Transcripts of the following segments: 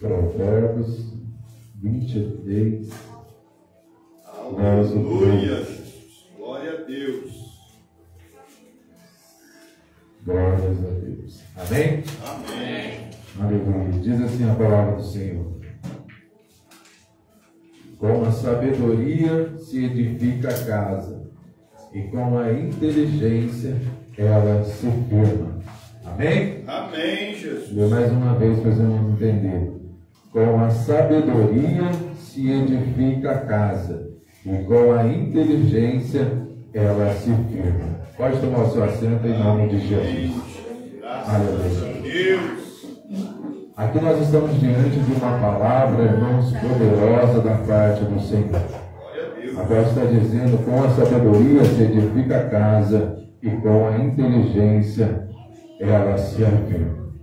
Provérbios 23. Aleluia, Jesus. Glória a Deus. Glórias a Deus. Amém? Amém. Aleluia. Diz assim a palavra do Senhor: com a sabedoria se edifica a casa, e com a inteligência ela se firma. Amém? Amém, Jesus. E mais uma vez fazemos entender. Com a sabedoria se edifica a casa, e com a inteligência ela se firma. Pode tomar o seu assento em nome de Jesus. Graças a Deus. Aqui nós estamos diante de uma palavra, irmãos, poderosa da parte do Senhor. Glória a Deus. A palavra está dizendo: com a sabedoria se edifica a casa, e com a inteligência ela se afirma.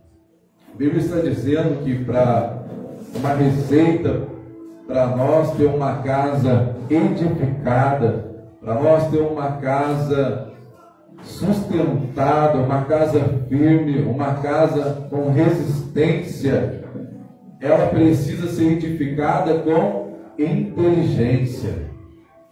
A Bíblia está dizendo que para uma receita, para nós ter uma casa edificada, para nós ter uma casa sustentada, uma casa firme, uma casa com resistência, ela precisa ser edificada com inteligência.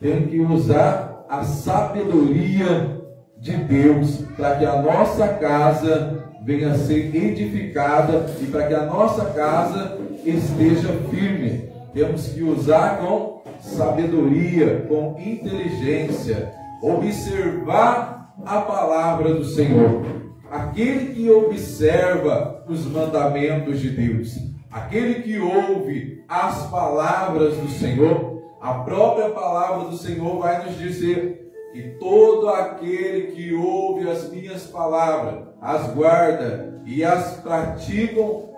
Tem que usar a sabedoria de Deus para que a nossa casa venha a ser edificada e para que a nossa casa esteja firme. Temos que usar com sabedoria, com inteligência, observar a palavra do Senhor. Aquele que observa os mandamentos de Deus, aquele que ouve as palavras do Senhor, a própria palavra do Senhor vai nos dizer que todo aquele que ouve as minhas palavras, as guarda e as praticam,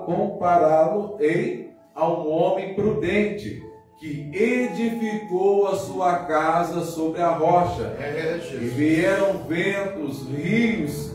compará-lo-ei a um homem prudente, que edificou a sua casa sobre a rocha. E vieram ventos, rios,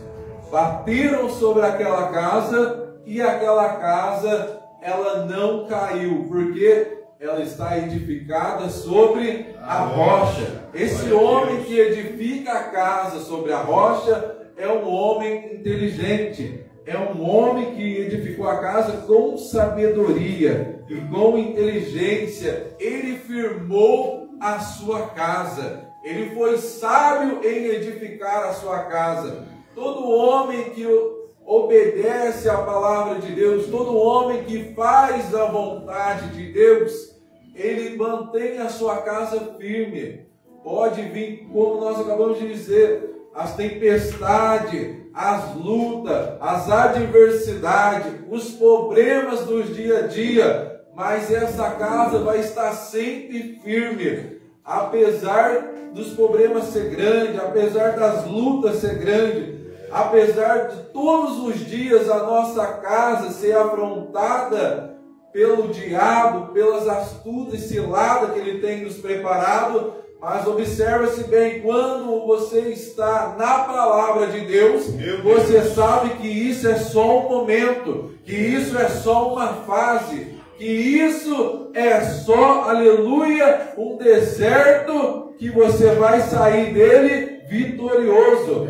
bateram sobre aquela casa, e aquela casa, ela não caiu, porque ela está edificada sobre a rocha. Esse homem que edifica a casa sobre a rocha é um homem inteligente. É um homem que edificou a casa com sabedoria e com inteligência. Ele firmou a sua casa. Ele foi sábio em edificar a sua casa. Todo homem que obedece à palavra de Deus, todo homem que faz a vontade de Deus, ele mantém a sua casa firme. Pode vir, como nós acabamos de dizer, as tempestades, as lutas, as adversidades, os problemas dos dia a dia, mas essa casa vai estar sempre firme, apesar dos problemas ser grandes, apesar das lutas ser grandes, apesar de todos os dias a nossa casa ser afrontada pelo diabo, pelas astutas e ciladas que ele tem nos preparado. Mas observa-se bem, quando você está na palavra de Deus, você sabe que isso é só um momento, que isso é só uma fase, que isso é só, aleluia, um deserto que você vai sair dele vitorioso.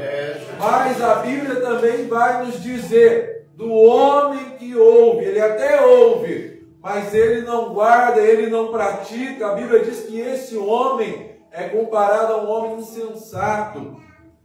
Mas a Bíblia também vai nos dizer do homem que ouve, ele até ouve, mas ele não guarda, ele não pratica. A Bíblia diz que esse homem é comparado a um homem insensato,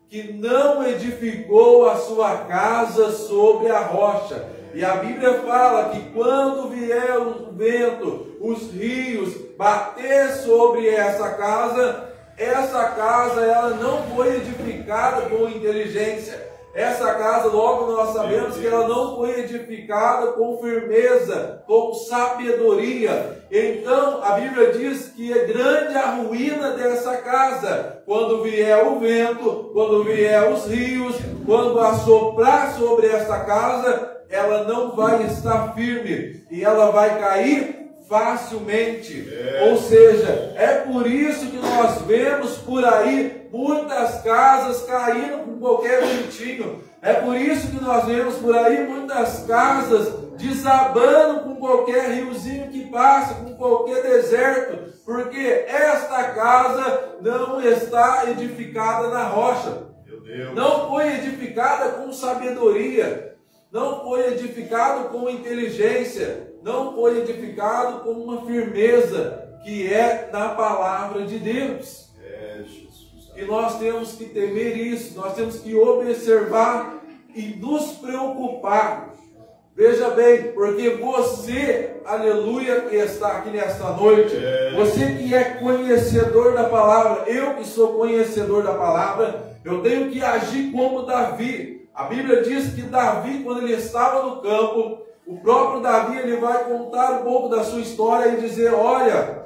que não edificou a sua casa sobre a rocha. E a Bíblia fala que quando vier o vento, os rios, bater sobre essa casa ela não foi edificada com inteligência. Essa casa, logo nós sabemos que ela não foi edificada com firmeza, com sabedoria. Então, a Bíblia diz que é grande a ruína dessa casa. Quando vier o vento, quando vier os rios, quando assoprar sobre essa casa, ela não vai estar firme e ela vai cair facilmente. Ou seja, é por isso que nós vemos por aí muitas casas caindo com qualquer ventinho. É por isso que nós vemos por aí muitas casas desabando com qualquer riozinho que passa, com qualquer deserto, porque esta casa não está edificada na rocha. Não foi edificada com sabedoria. não foi edificado com inteligência, não foi edificado com uma firmeza que é na palavra de Deus. E nós temos que temer isso, nós temos que observar e nos preocupar. Veja bem, porque você, aleluia, que está aqui nesta noite, você que é conhecedor da palavra, eu que sou conhecedor da palavra, eu tenho que agir como Davi. A Bíblia diz que Davi, quando ele estava no campo, o próprio Davi, ele vai contar um pouco da sua história e dizer: olha,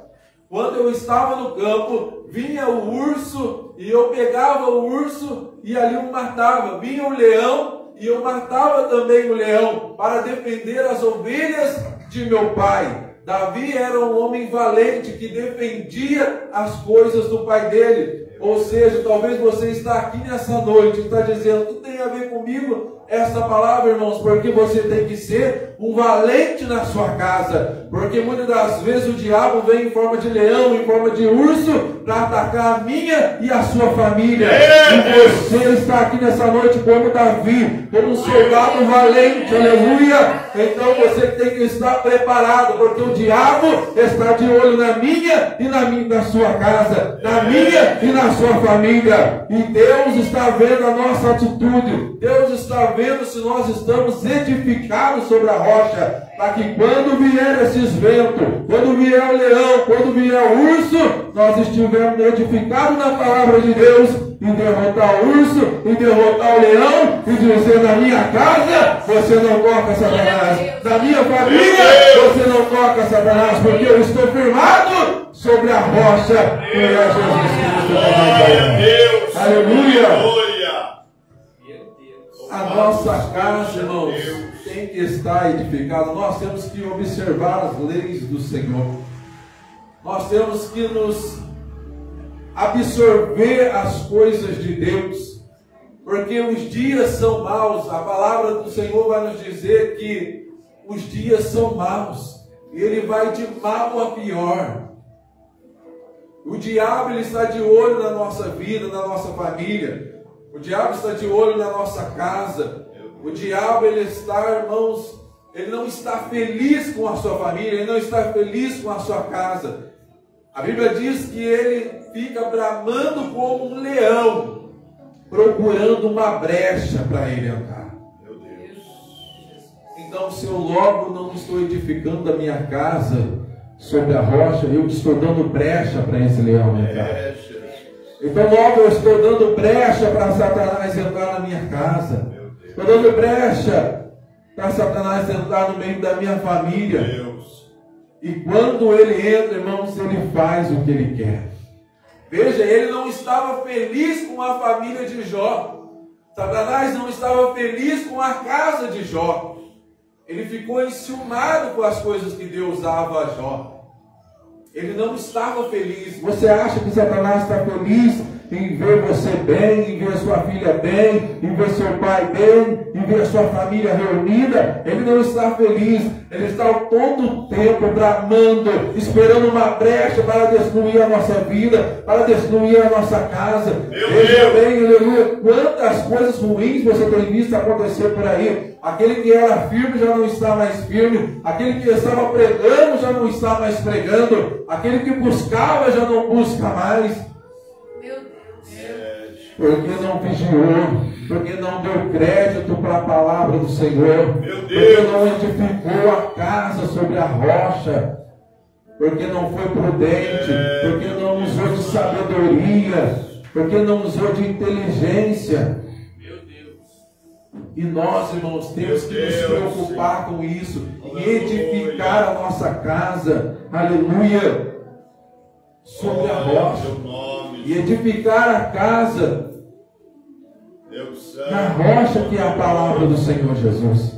quando eu estava no campo, vinha o urso e eu pegava o urso e ali o matava. Vinha o leão e eu matava também o leão para defender as ovelhas de meu pai. Davi era um homem valente que defendia as coisas do pai dele. Ou seja, talvez você está aqui nessa noite e está dizendo: o que tem a ver comigo essa palavra, irmãos? Porque você tem que ser um valente na sua casa. Porque muitas das vezes o diabo vem em forma de leão, em forma de urso, para atacar a minha e a sua família. E você está aqui nessa noite como Davi, como um soldado valente, aleluia. Então você tem que estar preparado, porque o diabo está de olho na minha e na sua casa, na minha e na sua família. E Deus está vendo a nossa atitude, Deus está vendo se nós estamos edificados sobre a rocha, para que quando vier esses ventos, quando vier o leão, quando vier o urso, nós estivermos edificados na palavra de Deus, e derrotar o urso, e derrotar o leão, e dizer: na minha casa você não toca Satanás, na minha família você não toca Satanás, porque eu estou firmado sobre a rocha que é Jesus Cristo. Aleluia! A nossa casa, irmãos, tem que estar edificada. Nós temos que observar as leis do Senhor. Nós temos que nos absorver as coisas de Deus, porque os dias são maus. A palavra do Senhor vai nos dizer que os dias são maus, e Ele vai de mal a pior. O diabo, ele está de olho na nossa vida, na nossa família. O diabo está de olho na nossa casa. O diabo, ele está, irmãos, ele não está feliz com a sua família, ele não está feliz com a sua casa. A Bíblia diz que ele fica bramando como um leão, procurando uma brecha para ele entrar. Meu Deus. Então, se eu logo não estou edificando a minha casa sobre a rocha, eu estou dando brecha para esse leão entrar. Então logo eu estou dando brecha para Satanás entrar na minha casa. Estou dando brecha para Satanás entrar no meio da minha família. E quando ele entra, irmãos, ele faz o que ele quer. Veja, ele não estava feliz com a família de Jó. Satanás não estava feliz com a casa de Jó. Ele ficou enciumado com as coisas que Deus dava a Jó. Ele não estava feliz. Você acha que Satanás está feliz em ver você bem, em ver sua filha bem, em ver seu pai bem, em ver sua família reunida? Ele não está feliz. Ele está todo o tempo bramando, esperando uma brecha para destruir a nossa vida, para destruir a nossa casa. Veja bem, aleluia, quantas coisas ruins você tem visto acontecer por aí. Aquele que era firme já não está mais firme. Aquele que estava pregando já não está mais pregando. Aquele que buscava já não busca mais. Meu Deus. Porque não vigiou. Porque não deu crédito para a palavra do Senhor. Porque não edificou a casa sobre a rocha. Porque não foi prudente. Porque não usou de sabedoria. Porque não usou de inteligência. E nós, irmãos, temos que nos preocupar com isso, em edificar a nossa casa, aleluia, sobre a rocha, e edificar a casa na rocha que é a palavra do Senhor Jesus.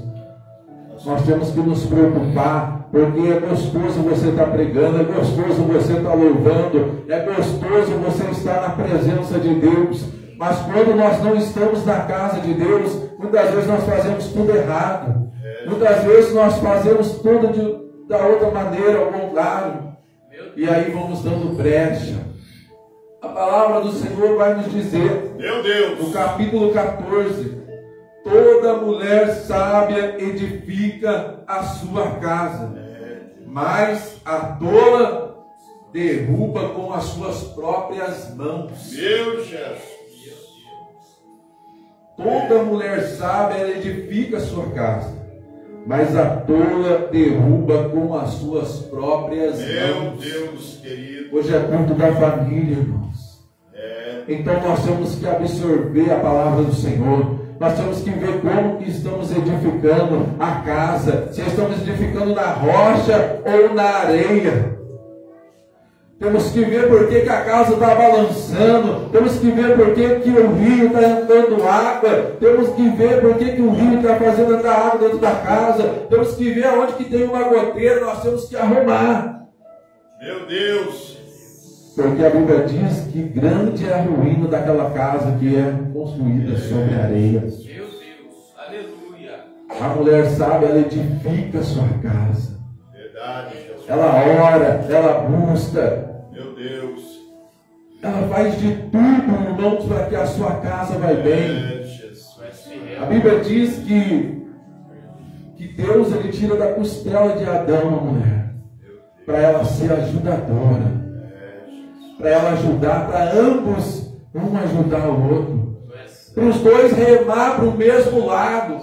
Nós temos que nos preocupar, porque é gostoso você estar pregando, é gostoso você estar louvando, é gostoso você estar na presença de Deus. Mas quando nós não estamos na casa de Deus, muitas vezes nós fazemos tudo errado. Muitas vezes nós fazemos tudo da outra maneira, ao contrário. E aí vamos dando brecha. A palavra do Senhor vai nos dizer, no capítulo 14, Toda mulher sábia edifica a sua casa, mas a tola derruba com as suas próprias mãos. Meu Jesus. Toda mulher sábia ela edifica a sua casa, mas a tola derruba com as suas próprias mãos. Meu Deus querido. Hoje é culto da família, irmãos. Então nós temos que absorver a palavra do Senhor. Nós temos que ver como que estamos edificando a casa. Se estamos edificando na rocha ou na areia. Temos que ver por que a casa está balançando. Temos que ver por que o rio está entrando água. Temos que ver por que o rio está fazendo entrar água dentro da casa. Temos que ver onde que tem uma goteira. Nós temos que arrumar. Meu Deus. Porque a Bíblia diz que grande é a ruína daquela casa que é construída sobre areia. Meu Deus, aleluia. A mulher sábia, ela edifica a sua casa. Verdade, Jesus. Ela ora, ela busca. Meu Deus. Ela faz de tudo, irmãos, para que a sua casa vai bem. Jesus. A Bíblia diz que Deus ele tira da costela de Adão a mulher, para ela ser ajudadora. Para ela ajudar, para ambos um ajudar o outro, para os dois remar para o mesmo lado.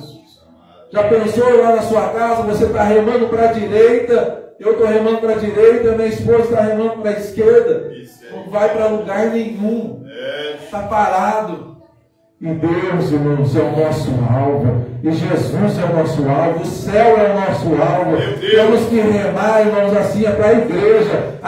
Já pensou lá na sua casa, você está remando para a direita, eu estou remando para a direita, minha esposa está remando para a esquerda, não vai para lugar nenhum, está parado. E Deus, irmãos, é o nosso alvo, e Jesus é o nosso alvo, o céu é o nosso alvo. Temos que remar, irmãos, assim é para a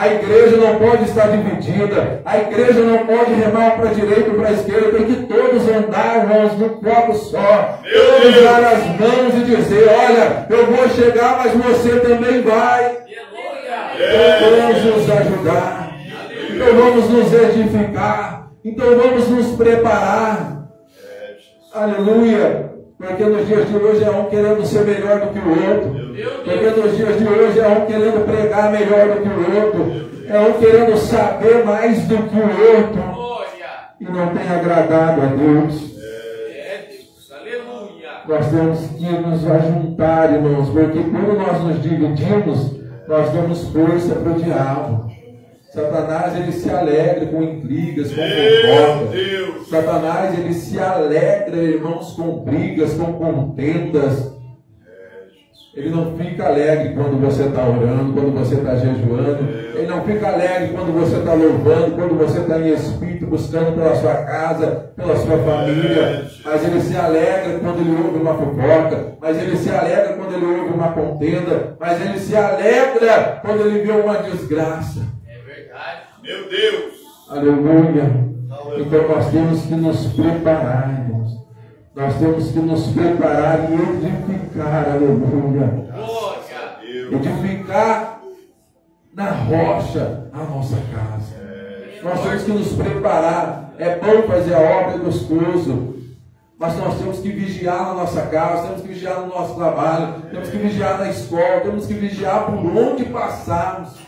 igreja não pode estar dividida, a igreja não pode remar para a direita ou para a esquerda, tem que todos andar, irmãos, num copo só, todos dar as mãos e dizer, olha, eu vou chegar, mas você também vai. Então vamos nos ajudar, então vamos nos edificar, então vamos nos preparar. Aleluia, porque nos dias de hoje é um querendo ser melhor do que o outro, porque nos dias de hoje é um querendo pregar melhor do que o outro, é um querendo saber mais do que o outro, e não tem agradado a Deus. Nós temos que nos ajuntar, irmãos, porque quando nós nos dividimos, nós damos força para o diabo. Satanás, ele se alegra com intrigas, com fofocas. Satanás, ele se alegra, irmãos, com brigas, com contendas. Ele não fica alegre quando você está orando, quando você está jejuando. Ele não fica alegre quando você está louvando, quando você está em espírito, buscando pela sua casa, pela sua família. Mas ele se alegra quando ele ouve uma fofoca. Mas ele se alegra quando ele ouve uma contenda. Mas ele se alegra quando ele vê uma desgraça. Meu Deus. Aleluia. Então nós temos que nos preparar, irmãos. Nós temos que nos preparar e edificar, aleluia. Edificar na rocha a nossa casa. Nós temos que nos preparar. É bom fazer a obra, é gostoso. Mas nós temos que vigiar na nossa casa, temos que vigiar no nosso trabalho, temos que vigiar na escola, temos que vigiar por onde passarmos.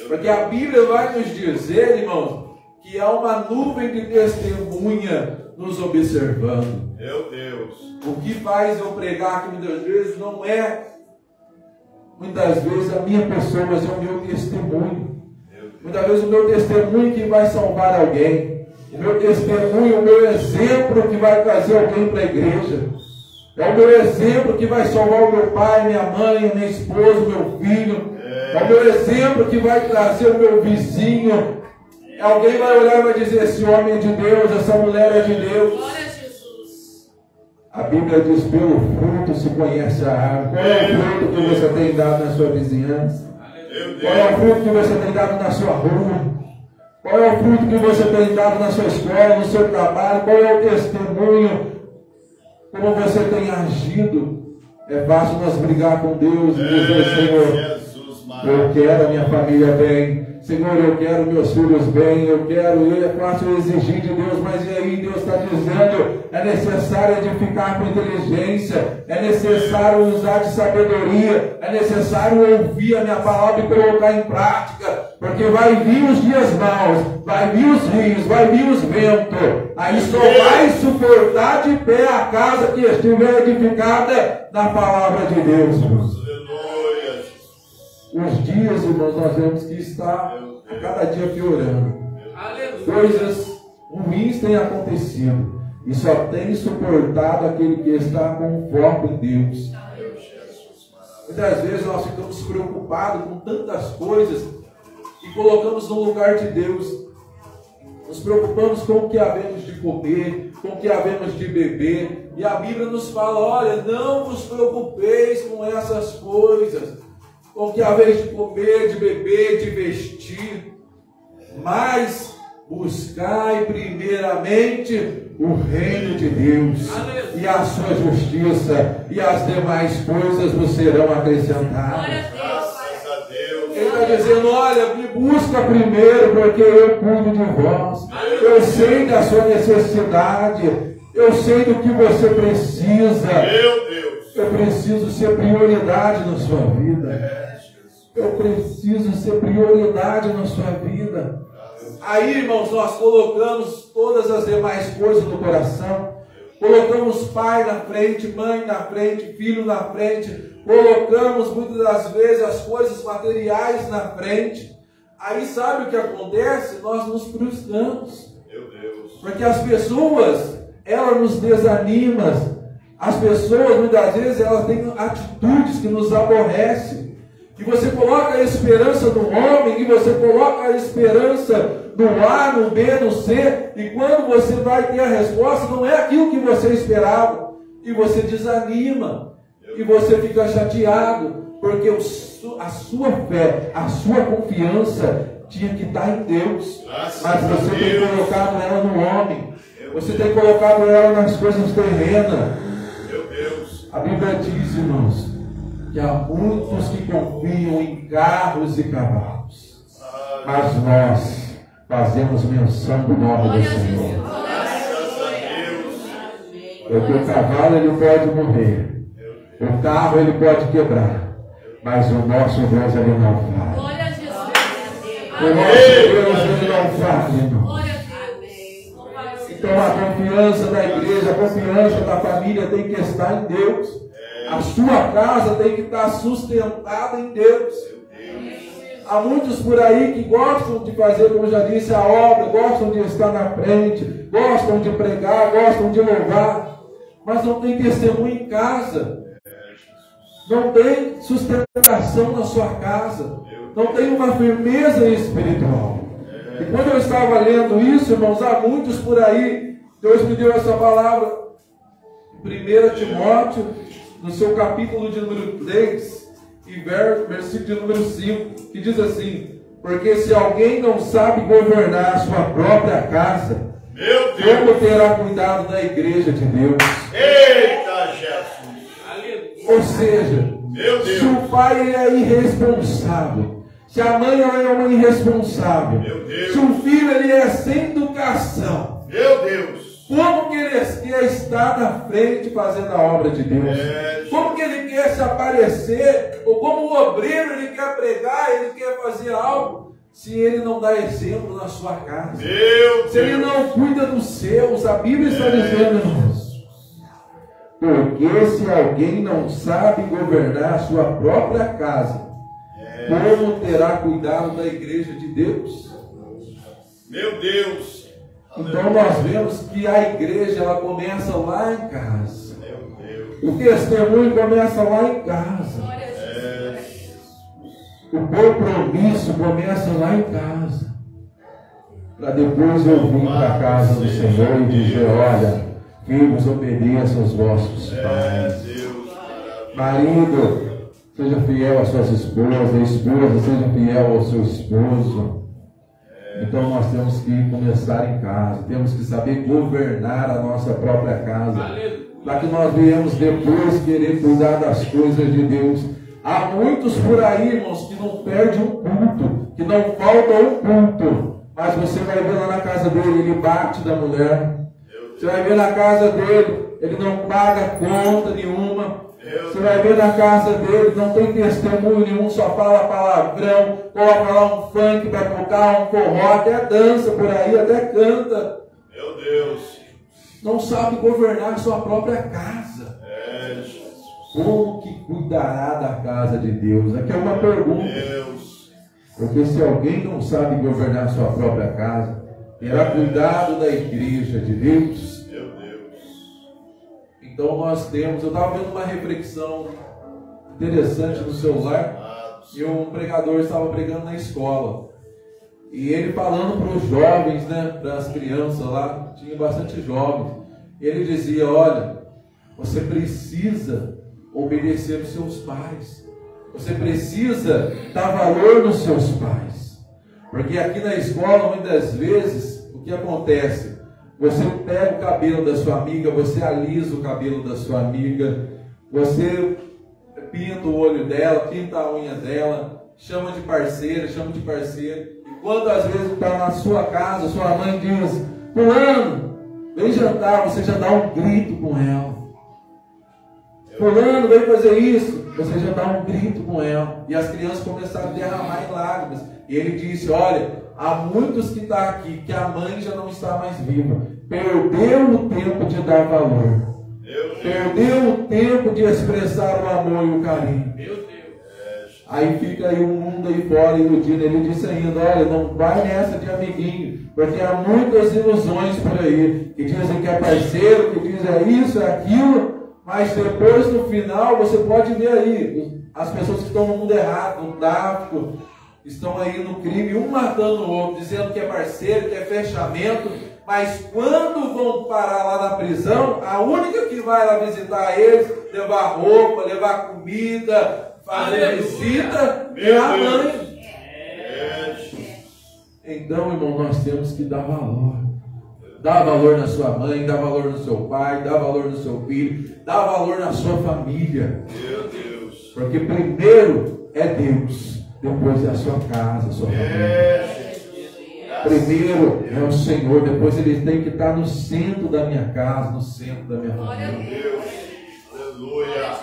Porque a Bíblia vai nos dizer, irmãos, que há uma nuvem de testemunha nos observando. Meu Deus. O que faz eu pregar aqui muitas vezes não é, muitas vezes, a minha pessoa, mas é o meu testemunho. Muitas vezes o meu testemunho que vai salvar alguém. O meu testemunho, o meu exemplo que vai trazer alguém para a igreja. É o meu exemplo que vai salvar o meu pai, minha mãe, minha esposa, o meu filho. É o meu exemplo que vai trazer o meu vizinho. Alguém vai olhar e vai dizer, esse homem é de Deus, essa mulher é de Deus. Glória a Jesus. A Bíblia diz, pelo fruto se conhece a árvore. Qual é o fruto que você tem dado na sua vizinhança? Qual é o fruto que você tem dado na sua rua? Qual é o fruto que você tem dado na sua escola, no seu trabalho? Qual é o testemunho? Como você tem agido? É fácil nós brigar com Deus e dizer, Senhor, eu quero a minha família bem. Senhor, eu quero meus filhos bem. É fácil exigir de Deus, mas e aí Deus está dizendo, é necessário edificar com inteligência, é necessário usar de sabedoria, é necessário ouvir a minha palavra e colocar em prática. Porque vai vir os dias maus, vai vir os rios, vai vir os ventos. Aí só vai suportar de pé a casa que estiver edificada na palavra de Deus, irmãos. Os dias, irmãos, nós vemos que está a cada dia piorando. Coisas ruins têm acontecido. E só tem suportado aquele que está com foco em Deus. Muitas vezes nós ficamos preocupados com tantas coisas e colocamos no lugar de Deus. Nos preocupamos com o que havemos de comer, com o que havemos de beber. E a Bíblia nos fala, olha, não vos preocupeis com essas coisas, com o que haveis de comer, de beber, de vestir. Mas buscai primeiramente o reino de Deus e a sua justiça, e as demais coisas vos serão acrescentadas. Ele está dizendo, olha, me busca primeiro, porque eu cuido de vós. Eu sei da sua necessidade, eu sei do que você precisa. Eu preciso ser prioridade na sua vida. Eu preciso ser prioridade na sua vida. Aí, irmãos, nós colocamos todas as demais coisas no coração. Colocamos pai na frente, mãe na frente, filho na frente. Colocamos muitas das vezes as coisas materiais na frente. Aí sabe o que acontece? Nós nos frustramos. Porque as pessoas, elas nos desanimam. As pessoas, muitas vezes, elas têm atitudes que nos aborrecem. E você coloca a esperança no homem, e você coloca a esperança no A, no B, no C, e quando você vai ter a resposta, não é aquilo que você esperava, e você desanima, e você fica chateado, porque a sua fé, a sua confiança tinha que estar em Deus, mas você tem colocado ela no homem, você tem colocado ela nas coisas terrenas. A Bíblia diz, irmãos, que há muitos que confiam em carros e cavalos, mas nós fazemos menção do nome do Senhor. Porque o cavalo ele pode morrer, o carro ele pode quebrar, mas o nosso Deus ele não falha. O nosso Deus ele não falha, irmãos. Então a confiança da igreja, a confiança da família tem que estar em Deus. A sua casa tem que estar sustentada em Deus. Há muitos por aí que gostam de fazer, como eu já disse, a obra, gostam de estar na frente, gostam de pregar, gostam de louvar, mas não tem testemunho em casa, não tem sustentação na sua casa, não tem uma firmeza espiritual. E quando eu estava lendo isso, irmãos, há muitos por aí, Deus me deu essa palavra, 1 Timóteo, no seu capítulo de número 3, e versículo de número 5, que diz assim: porque se alguém não sabe governar a sua própria casa, como terá cuidado da igreja de Deus? Eita, Jesus! Ou seja, se o pai é irresponsável, se a mãe é uma irresponsável, se o filho ele é sem educação, como que ele quer estar na frente fazendo a obra de Deus? Como que ele quer se aparecer? Ou como o obreiro ele quer pregar, ele quer fazer algo, se ele não dá exemplo na sua casa? Se ele não cuida dos seus, a Bíblia está dizendo, irmãos, porque se alguém não sabe governar a sua própria casa, como terá cuidado da igreja de Deus? Meu Deus! Então nós vemos que a igreja ela começa lá em casa. O testemunho começa lá em casa. O compromisso começa lá em casa. Para depois eu vir para a casa do Senhor e dizer: olha, filhos, obedeçam aos vossos pais. Marido, seja fiel às suas esposas. Esposa, seja fiel ao seu esposo. Então nós temos que começar em casa, temos que saber governar a nossa própria casa, para que nós venhamos depois querer cuidar das coisas de Deus. Há muitos por aí, irmãos, que não perdem um culto, que não falta um culto, mas você vai ver lá na casa dele, ele bate da mulher. Você vai ver na casa dele, ele não paga conta nenhuma. Você vai ver na casa dele, não tem testemunho nenhum, só fala palavrão, coloca lá um funk para tocar, um forró, até dança por aí, até canta. Meu Deus. Não sabe governar sua própria casa. Como que cuidará da casa de Deus? Aqui é uma pergunta. Deus. Porque se alguém não sabe governar sua própria casa, terá cuidado da igreja de Deus? Meu Deus. Então nós temos, eu estava vendo uma reflexão interessante no celular, e um pregador estava pregando na escola. E ele falando para os jovens, né, para as crianças lá, tinha bastante jovens. Ele dizia, olha, você precisa obedecer os seus pais. Você precisa dar valor nos seus pais. Porque aqui na escola, muitas vezes, o que acontece? Você pega o cabelo da sua amiga, você alisa o cabelo da sua amiga, você pinta o olho dela, pinta a unha dela, chama de parceira, chama de parceiro. E quantas vezes está na sua casa, sua mãe diz, fulano, vem jantar, você já dá um grito com ela. Fulano, vem fazer isso, você já dá um grito com ela. E as crianças começaram a derramar em lágrimas. E ele disse, olha, há muitos que estão aqui, que a mãe já não está mais viva. Perdeu o tempo de dar valor. Perdeu o tempo de expressar o amor e o carinho. Meu Deus. Aí fica aí o mundo aí fora iludindo. Ele disse ainda, olha, não vai nessa de amiguinho, porque há muitas ilusões por aí, que dizem que é parceiro, que dizem é isso, é aquilo, mas depois no final você pode ver aí, as pessoas que estão no mundo errado, no tráfico, estão aí no crime, um matando o outro, dizendo que é parceiro, que é fechamento, mas quando vão parar lá na prisão, a única que vai lá visitar eles, levar roupa, levar comida, fazer visita, é a mãe. Então, irmão, nós temos que dar valor. Dá valor na sua mãe, dá valor no seu pai, dá valor no seu filho, dá valor na sua família. Meu Deus. Porque primeiro é Deus, depois é a sua casa, a sua família. Primeiro é o Senhor, depois Ele tem que estar no centro da minha casa, no centro da minha família.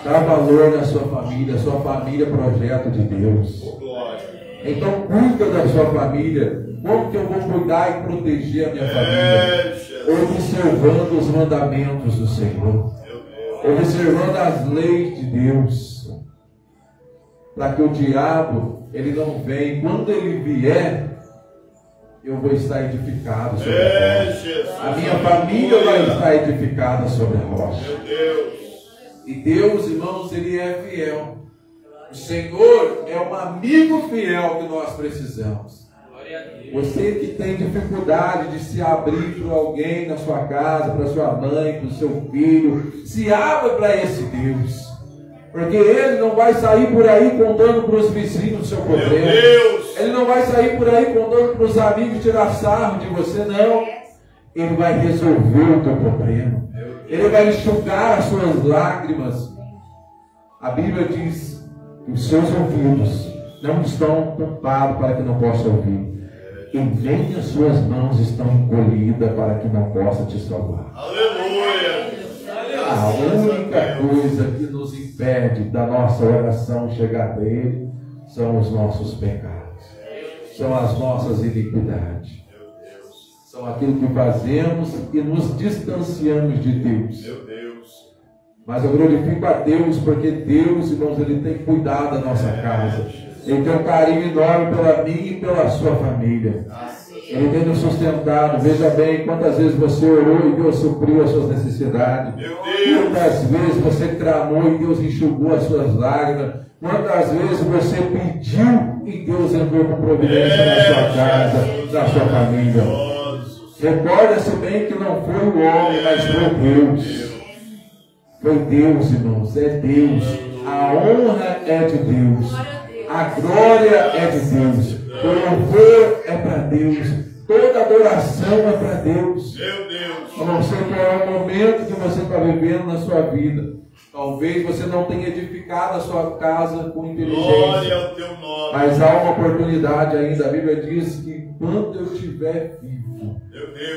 Dá valor na sua família é projeto de Deus. Então cuida da sua família. Como que eu vou cuidar e proteger a minha família? Observando os mandamentos do Senhor. Observando as leis de Deus. Para que o diabo, ele não venha. Quando ele vier, eu vou estar edificado sobre a rocha. A minha família vai estar edificada sobre a rocha. E Deus, irmãos, Ele é fiel. O Senhor é um amigo fiel que nós precisamos. Você que tem dificuldade de se abrir para alguém na sua casa, para sua mãe, para o seu filho, se abra para esse Deus. Porque Ele não vai sair por aí contando para os vizinhos o seu problema. Ele não vai sair por aí contando para os amigos tirar sarro de você, não. Ele vai resolver o teu problema. Ele vai enxugar as suas lágrimas. A Bíblia diz que os seus ouvidos não estão tampados para que não possa ouvir. E nem as suas mãos estão encolhidas para que não possa te salvar. Aleluia! A única coisa que nos impede da nossa oração chegar a Ele são os nossos pecados. São as nossas iniquidades. São aquilo que fazemos e nos distanciamos de Deus. Mas eu glorifico a Deus, porque Deus, irmãos, Ele tem cuidado da nossa casa. Ele tem um carinho enorme pela mim e pela sua família. Ele tem nos sustentado. Veja bem quantas vezes você orou e Deus supriu as suas necessidades. Quantas vezes você clamou e Deus enxugou as suas lágrimas. Quantas vezes você pediu e Deus entrou com providência na sua casa, na sua família. Recorda-se bem que não foi o homem, mas foi Deus. Foi Deus, irmãos, é Deus. A honra é de Deus. A glória é de Deus. O louvor é para Deus. Toda adoração é para Deus. Eu não sei qual é o momento que você está vivendo na sua vida. Talvez você não tenha edificado a sua casa com inteligência. Mas há uma oportunidade ainda. A Bíblia diz que quando eu estiver vivo,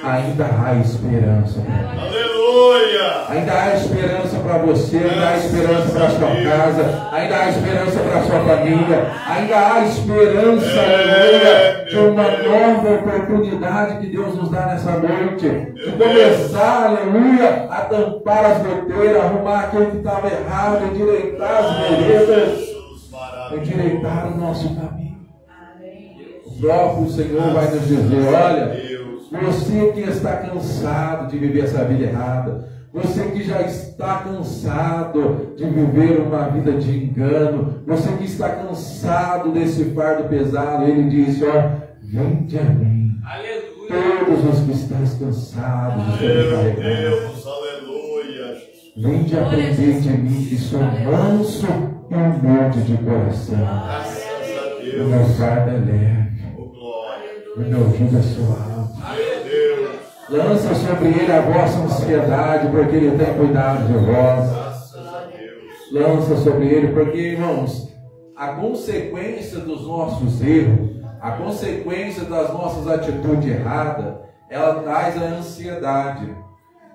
ainda há esperança. Aleluia! Aleluia. Ainda há esperança para você, ainda há esperança para a sua casa, ainda há esperança para a sua família, ainda há esperança, aleluia, de uma nova oportunidade que Deus nos dá nessa noite, de começar, aleluia, a tampar as goteiras, arrumar aquilo que estava errado, endireitar as veredas, endireitar o nosso caminho. O próprio Senhor vai nos dizer: olha, você que está cansado de viver essa vida errada, você que já está cansado de viver uma vida de engano, você que está cansado desse fardo pesado, ele disse: ó, vinde a mim, todos os que estáis cansados e sobrecarregados, vinde aprender de mim, que sou manso e humilde de coração, o meu fardo é leve, o meu jugo é suave. Lança sobre ele a vossa ansiedade, porque ele tem cuidado de vós. Lança sobre ele, porque, irmãos, a consequência dos nossos erros, a consequência das nossas atitudes erradas, ela traz a ansiedade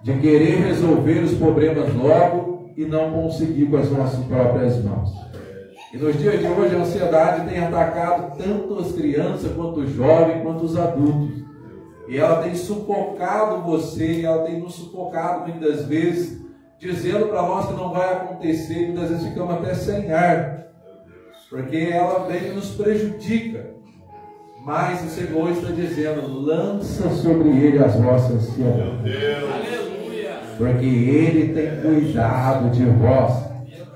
de querer resolver os problemas logo e não conseguir com as nossas próprias mãos. E nos dias de hoje a ansiedade tem atacado tanto as crianças, quanto os jovens, quanto os adultos. E ela tem sufocado você, ela tem nos sufocado muitas vezes, dizendo para nós que não vai acontecer, muitas vezes ficamos até sem ar, porque ela vem e nos prejudica. Mas o Senhor está dizendo: lança sobre ele as vossas ansiedades, porque ele tem cuidado de vós.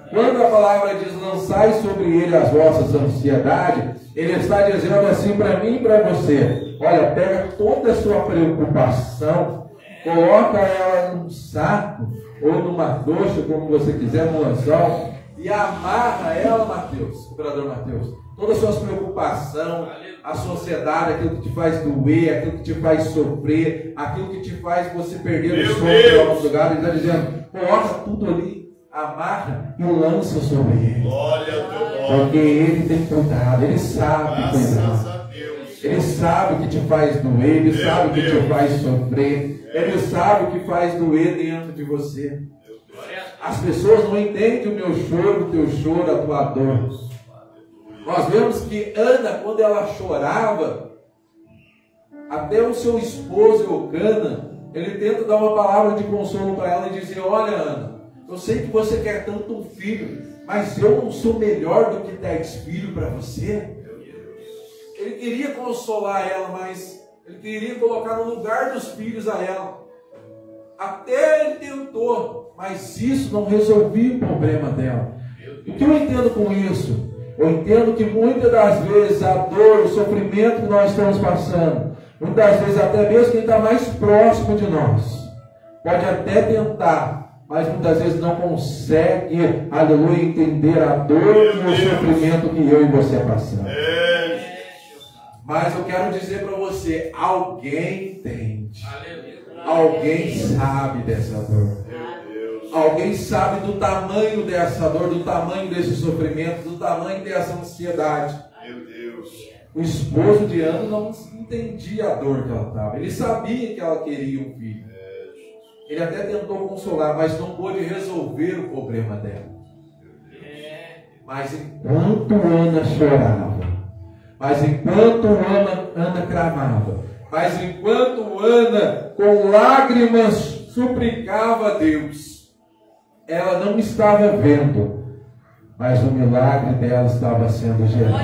Quando a palavra diz: lançai sobre ele as vossas ansiedades, ele está dizendo assim para mim e para você: olha, pega toda a sua preocupação, coloca ela num saco ou numa tocha, como você quiser, no lençol, e amarra ela, Mateus, operador Mateus, todas as suas preocupações, a sua ansiedade, aquilo que te faz doer, aquilo que te faz sofrer, aquilo que te faz você perder o sono em algum lugar. Ele está dizendo: coloca tudo ali, amarra e lança sobre ele, porque ele tem cuidado, ele sabe cuidar. Ele sabe o que te faz doer, ele sabe o que te faz sofrer, ele sabe o que faz doer dentro de você. As pessoas não entendem o meu choro, o teu choro, a tua dor. Nós vemos que Ana, quando ela chorava, até o seu esposo Eucana, ele tenta dar uma palavra de consolo para ela e dizer: olha, Ana, eu sei que você quer tanto um filho, mas eu não sou melhor do que 10 filhos para você. Ele queria consolar ela, mas ele queria colocar no lugar dos filhos a ela. Até ele tentou, mas isso não resolvia o problema dela. O que eu entendo com isso? Eu entendo que muitas das vezes a dor, o sofrimento que nós estamos passando, muitas vezes até mesmo quem está mais próximo de nós, pode até tentar, mas muitas vezes não consegue, aleluia, entender a dor e o sofrimento que eu e você passamos. Mas eu quero dizer para você: alguém entende, alguém sabe dessa dor, alguém sabe do tamanho dessa dor, do tamanho desse sofrimento, do tamanho dessa ansiedade. O esposo de Ana não entendia a dor que ela estava, ele sabia que ela queria um filho, ele até tentou consolar, mas não pôde resolver o problema dela. Mas enquanto Ana chorava, mas enquanto Ana clamava, mas enquanto Ana com lágrimas suplicava a Deus, ela não estava vendo, mas o milagre dela estava sendo gerado.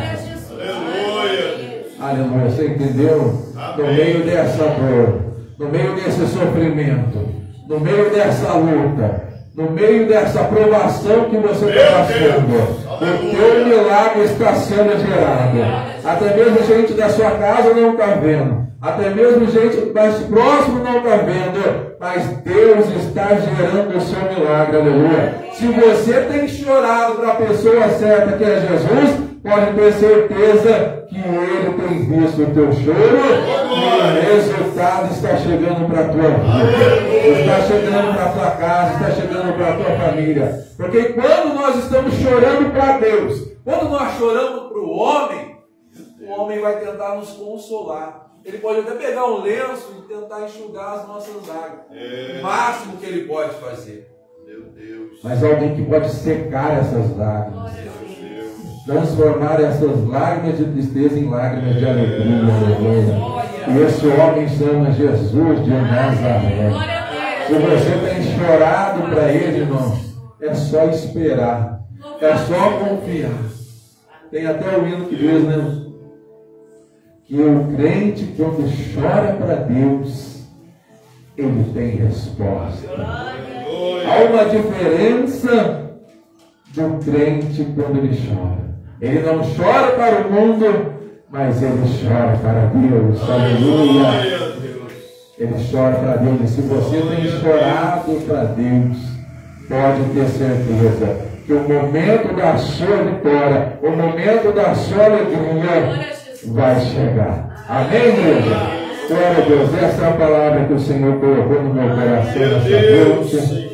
Aleluia. Aleluia, você entendeu? No meio dessa dor, no meio desse sofrimento, no meio dessa luta, no meio dessa provação que você está passando, o teu milagre está sendo gerado. Até mesmo gente da sua casa não está vendo, até mesmo gente mais próximo não está vendo, mas Deus está gerando o seu milagre, aleluia. Se você tem chorado para a pessoa certa, que é Jesus, pode ter certeza que Ele tem visto o teu choro e o resultado está chegando para a tua vida, está chegando para a tua casa, está chegando para a tua família. Porque quando nós estamos chorando para Deus, quando nós choramos para o homem homem vai tentar nos consolar. Ele pode até pegar um lenço e tentar enxugar as nossas lágrimas. O máximo que ele pode fazer. Meu Deus. Mas alguém que pode secar essas lágrimas, transformar essas lágrimas de tristeza em lágrimas de alegria. E esse homem chama Jesus de Nazaré. Se você tem chorado para ele, irmão, é só esperar, é só confiar. Tem até o hino que diz, né? Que o crente, quando chora para Deus, ele tem resposta. Há uma diferença do crente quando ele chora. Ele não chora para o mundo, mas ele chora para Deus. Aleluia. Ele chora para Deus. E se você tem chorado para Deus, pode ter certeza que o momento da sua vitória, o momento da sua alegria vai chegar. Amém, igreja? Glória a Deus. Essa é a palavra que o Senhor colocou no meu coração nessa noite.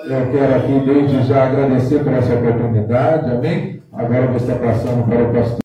Eu quero aqui desde já agradecer por essa oportunidade. Amém? Agora eu vou estar passando para o pastor.